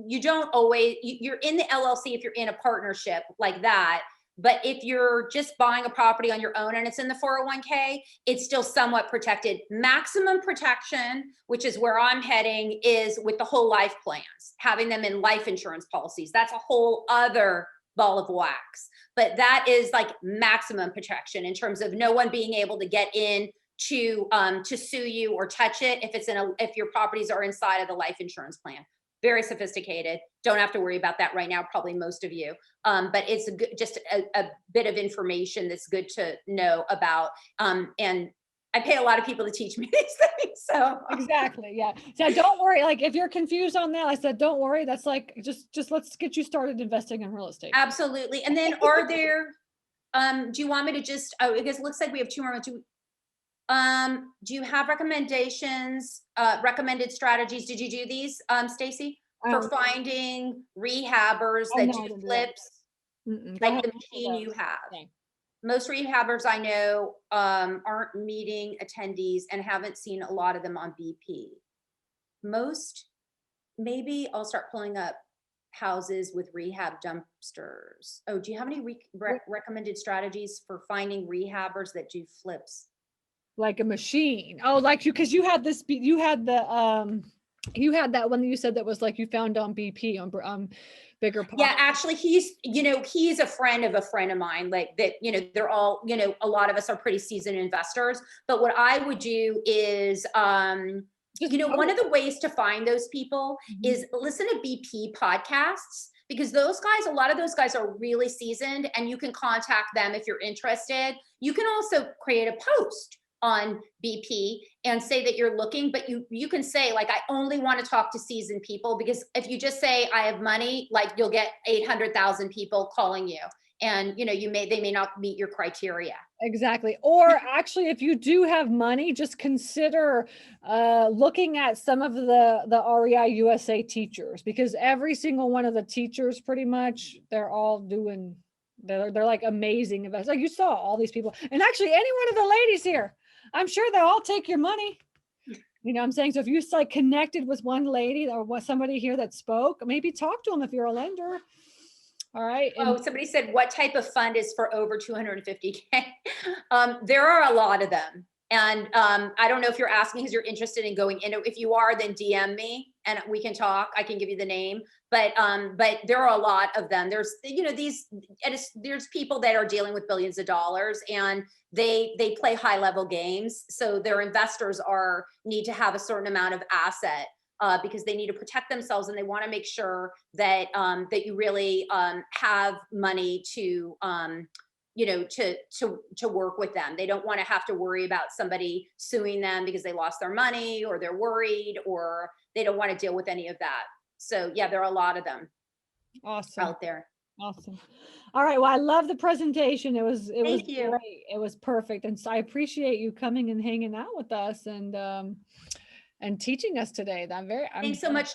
you don't always, you're in the LLC if you're in a partnership like that. But if you're just buying a property on your own and it's in the 401k, it's still somewhat protected. Maximum protection, which is where I'm heading, is with the whole life plans, having them in life insurance policies. That's a whole other ball of wax. But that is like maximum protection in terms of no one being able to get in to sue you or touch it if your properties are inside of the life insurance plan. Very sophisticated. Don't have to worry about that right now, probably most of you. But it's just a bit of information that's good to know about. And I pay a lot of people to teach me these things. So Exactly. Yeah. So don't worry. Like if you're confused on that, I said, don't worry. That's like, just let's get you started investing in real estate. absolutely. And then are there, do you want me to just, oh, I guess it looks like we have 2 more. Do you have recommendations, recommended strategies? Did you do these, Stacy? For finding rehabbers Oh, that no, do I didn't do that. flips, Go like ahead the and do machine you those. have? Okay. Most rehabbers I know aren't meeting attendees and haven't seen a lot of them on BP. Most, maybe I'll start pulling up houses with rehab dumpsters. Oh, do you have any recommended strategies for finding rehabbers that do flips? Like a machine. Oh, like because you had this, you had that one that you said that was like you found on BP on bigger. Yeah, actually, he's a friend of mine, like that, they're all, a lot of us are pretty seasoned investors. But what I would do is, one of the ways to find those people is listen to BP podcasts, because a lot of those guys are really seasoned, and you can contact them if you're interested. You can also create a post on BP and say that you're looking, but you can say like, I only want to talk to seasoned people, because if you just say I have money, like you'll get 800,000 people calling you, and they may not meet your criteria. Exactly. Or actually, if you do have money, just consider looking at some of the REI USA teachers, because every single one of the teachers, pretty much, they're all doing. They're like amazing investors. Like you saw all these people, and actually, any one of the ladies here, I'm sure they'll all take your money. You know what I'm saying? So if you like connected with one lady or somebody here that spoke, maybe talk to them if you're a lender. All right. Oh, somebody said, what type of fund is for over 250K? There are a lot of them. And I don't know if you're asking because you're interested in going into, if you are, then DM me and we can talk. I can give you the name, but there are a lot of them. There's, there's people that are dealing with billions of dollars, and they play high level games. So their investors need to have a certain amount of asset. Because they need to protect themselves, and they want to make sure that that you really have money to to work with them. They don't want to have to worry about somebody suing them because they lost their money, or they're worried, or they don't want to deal with any of that. So yeah, there are a lot of them out there. Awesome. All right. Well, I love the presentation. It was Thank you. great. It was perfect. And so I appreciate you coming and hanging out with us and teaching us today. Thanks so much.